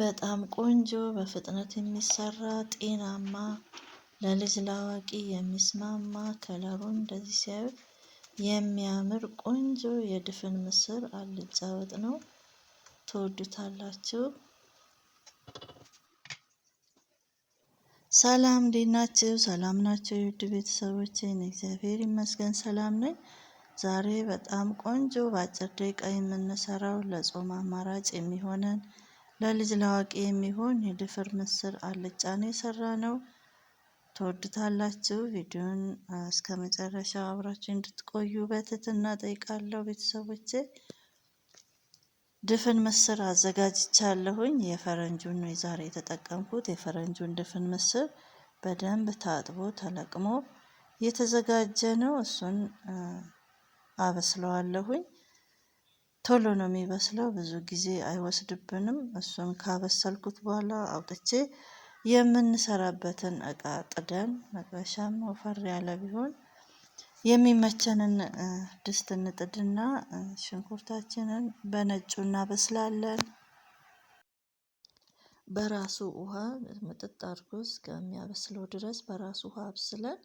በጣም ቆንጆ በፍጥነት የሚሰራ ጤናማ ለልጅ ላዋቂ የሚስማማ ከለሩ እንደዚህ ሲያዩት የሚያምር ቆንጆ የድፍን ምስር አልጫ ወጥ ነው። ትወዱታላችሁ። ሰላም እንዴት ናችሁ? ሰላም ናቸው የውድ ቤተሰቦቼ? እግዚአብሔር ይመስገን ሰላም ነኝ። ዛሬ በጣም ቆንጆ በአጭር ደቂቃ የምንሰራው ለጾም አማራጭ የሚሆነን ለልጅ ላዋቂ የሚሆን የድፍር ምስር አልጫ ነው የሰራነው። ትወዱታላችሁ። ቪዲዮን እስከ መጨረሻው አብራችሁ እንድትቆዩ በትህትና ጠይቃለሁ ቤተሰቦቼ። ድፍን ምስር አዘጋጅቻለሁኝ። የፈረንጁን ነው ዛሬ የተጠቀምኩት። የፈረንጁን ድፍን ምስር በደንብ ታጥቦ ተለቅሞ የተዘጋጀ ነው። እሱን አበስለዋለሁኝ። ቶሎ ነው የሚበስለው፣ ብዙ ጊዜ አይወስድብንም። እሱን ካበሰልኩት በኋላ አውጥቼ የምንሰራበትን እቃ ጥደን፣ መጥበሻም ወፈር ያለ ቢሆን የሚመቸንን ድስት እንጥድና ሽንኩርታችንን በነጩ እናበስላለን። በራሱ ውሃ ምጥጥ አድርጎ እስከሚያበስለው ድረስ በራሱ ውሃ አብስለን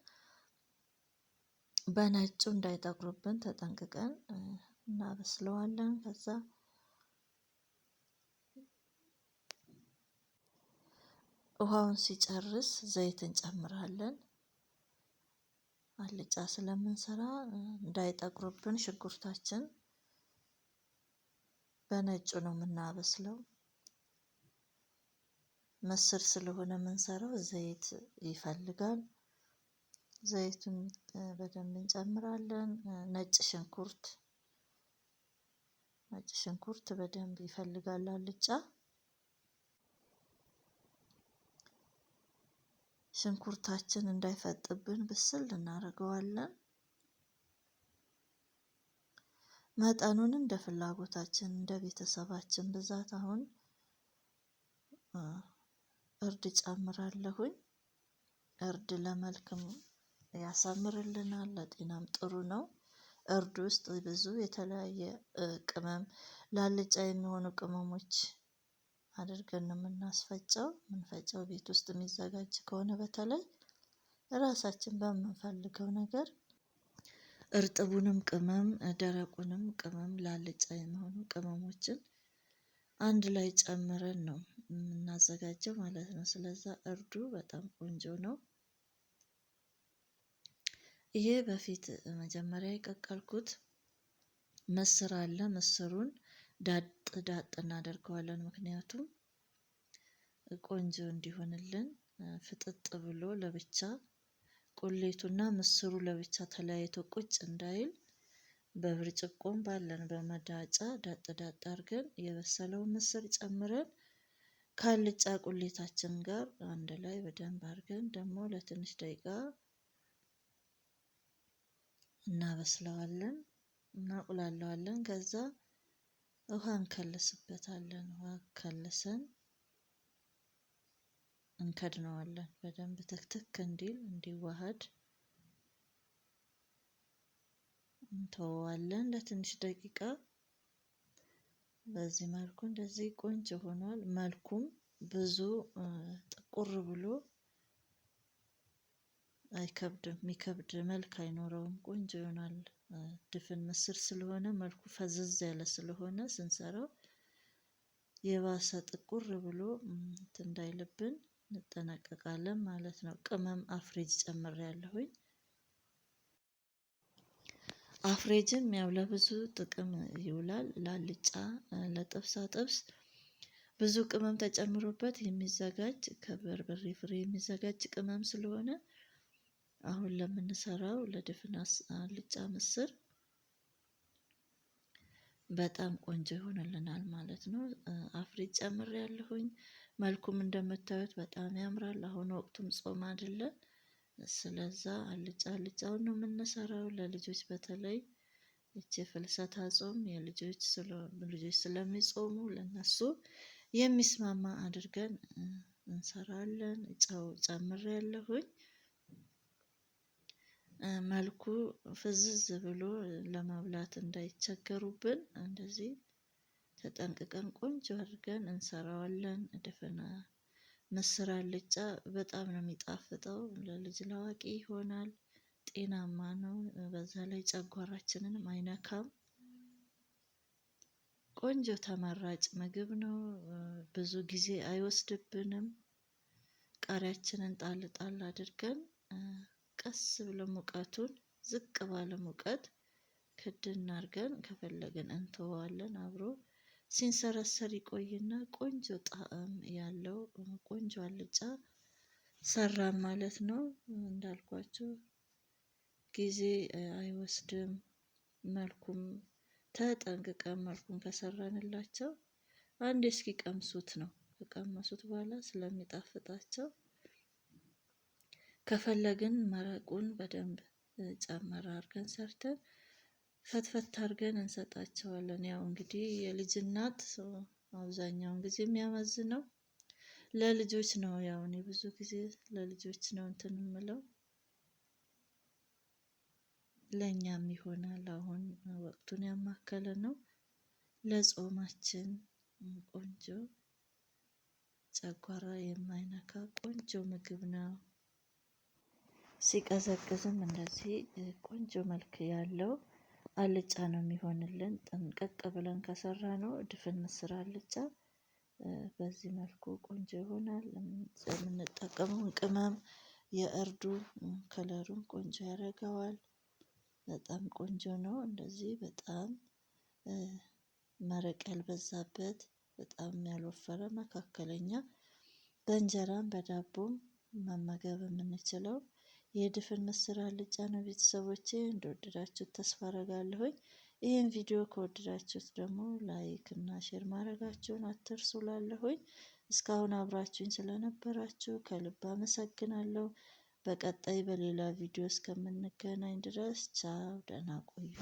በነጩ እንዳይጠቁርብን ተጠንቅቀን እናበስለዋለን። ከዛ ውሃውን ሲጨርስ ዘይት እንጨምራለን። አልጫ ስለምንሰራ እንዳይጠቁርብን ሽንኩርታችን በነጩ ነው የምናበስለው። ምስር ስለሆነ የምንሰራው ዘይት ይፈልጋል። ዘይቱን በደንብ እንጨምራለን። ነጭ ሽንኩርት በደንብ ይፈልጋል አልጫ። ሽንኩርታችን እንዳይፈጥብን ብስል እናደርገዋለን። መጠኑን እንደ ፍላጎታችን እንደ ቤተሰባችን ብዛት አሁን እርድ ጨምራለሁኝ። እርድ ለመልክም ያሳምርልናል፣ ለጤናም ጥሩ ነው። እርድ ውስጥ ብዙ የተለያየ ቅመም ላልጫ የሚሆኑ ቅመሞች አድርገን ነው የምንፈጨው ቤት ውስጥ የሚዘጋጅ ከሆነ በተለይ ራሳችን በምንፈልገው ነገር እርጥቡንም ቅመም ደረቁንም ቅመም ላልጫ የሚሆኑ ቅመሞችን አንድ ላይ ጨምረን ነው የምናዘጋጀው ማለት ነው። ስለዛ እርዱ በጣም ቆንጆ ነው። ይሄ በፊት መጀመሪያ የቀቀልኩት ምስር አለ። ምስሩን ዳጥ እናደርገዋለን። ምክንያቱም ቆንጆ እንዲሆንልን ፍጥጥ ብሎ ለብቻ ቁሌቱና ምስሩ ለብቻ ተለያይቶ ቁጭ እንዳይል በብርጭቆም ባለን በመዳጫ ዳጥ አድርገን የበሰለውን ምስር ጨምረን ከአልጫ ቁሌታችን ጋር አንድ ላይ በደንብ አድርገን ደግሞ ለትንሽ ደቂቃ እናበስለዋለን፣ እናቁላለዋለን። ከዛ ውሃ እንከልስበታለን። ውሃ ከልሰን እንከድነዋለን በደንብ ትክትክ እንዲል እንዲዋሃድ እንተወዋለን ለትንሽ ደቂቃ። በዚህ መልኩ እንደዚህ ቆንጆ ሆኗል። መልኩም ብዙ ጥቁር ብሎ አይከብድም፣ የሚከብድ መልክ አይኖረውም። ቆንጆ ይሆናል። ድፍን ምስር ስለሆነ መልኩ ፈዘዝ ያለ ስለሆነ ስንሰራው የባሰ ጥቁር ብሎ እንዳይልብን እንጠነቀቃለን ማለት ነው። ቅመም አፍሬጅ ጨምሬያለሁኝ። አፍሬጅም ያው ለብዙ ጥቅም ይውላል። ላልጫ፣ ለጥብሳ ጥብስ ብዙ ቅመም ተጨምሮበት የሚዘጋጅ ከበርበሬ ፍሬ የሚዘጋጅ ቅመም ስለሆነ አሁን ለምንሰራው ለድፍን አልጫ ምስር በጣም ቆንጆ ይሆንልናል ማለት ነው። አፍሬጅ ጨምሬያለሁኝ። መልኩም እንደምታዩት በጣም ያምራል። አሁን ወቅቱም ጾም አይደለ? ስለዛ አልጫውን ነው የምንሰራው ለልጆች በተለይ እቺ ፍልሰታ ጾም ልጆች ስለሚጾሙ ለነሱ የሚስማማ አድርገን እንሰራለን። ጨው ጨምሬያለሁኝ። መልኩ ፍዝዝ ብሎ ለመብላት እንዳይቸገሩብን እንደዚህ ተጠንቅቀን ቆንጆ አድርገን እንሰራዋለን። ድፍን ምስር አልጫ በጣም ነው የሚጣፍጠው። ለልጅ ለአዋቂ ይሆናል። ጤናማ ነው። በዛ ላይ ጨጓራችንንም አይነካም። ቆንጆ ተመራጭ ምግብ ነው። ብዙ ጊዜ አይወስድብንም። ቃሪያችንን ጣል ጣል አድርገን ቀስ ብለን ሙቀቱን ዝቅ ባለ ሙቀት ክድን አድርገን ከፈለግን እንተወዋለን። አብሮ ሲንሰረሰር ይቆይና ቆንጆ ጣዕም ያለው ቆንጆ አልጫ ሰራን ማለት ነው። እንዳልኳችሁ ጊዜ አይወስድም። መልኩም ተጠንቅቀን መልኩን ከሰራንላቸው አንዴ እስኪቀምሱት ነው። ከቀመሱት በኋላ ስለሚጣፍጣቸው ከፈለግን መረቁን በደንብ ጨመር አድርገን ሰርተን ፈትፈት አድርገን እንሰጣቸዋለን። ያው እንግዲህ የልጅ እናት አብዛኛውን ጊዜ የሚያመዝነው ለልጆች ነው። ያው እኔ ብዙ ጊዜ ለልጆች ነው እንትን የምለው፣ ለእኛም ይሆናል። አሁን ወቅቱን ያማከለ ነው። ለጾማችን ቆንጆ ጨጓራ የማይነካ ቆንጆ ምግብ ነው። ሲቀዘቅዝም እንደዚህ ቆንጆ መልክ ያለው አልጫ ነው የሚሆንልን። ጠንቀቅ ብለን ከሰራ ነው ድፍን ምስር አልጫ በዚህ መልኩ ቆንጆ ይሆናል። የምንጠቀመውን ቅመም የእርዱ ከለሩን ቆንጆ ያደርገዋል። በጣም ቆንጆ ነው። እንደዚህ በጣም መረቅ ያልበዛበት በጣም ያልወፈረ መካከለኛ በእንጀራም በዳቦም መመገብ የምንችለው የድፍን ምስር አልጫ ነው። ቤተሰቦቼ እንደወደዳችሁት ተስፋ አደርጋለሁኝ። ይህን ቪዲዮ ከወደዳችሁት ደግሞ ላይክ እና ሼር ማድረጋችሁን አትርሱ ላለሁኝ። እስካሁን አብራችሁኝ ስለነበራችሁ ከልብ አመሰግናለሁ። በቀጣይ በሌላ ቪዲዮ እስከምንገናኝ ድረስ ቻው፣ ደህና ቆዩ።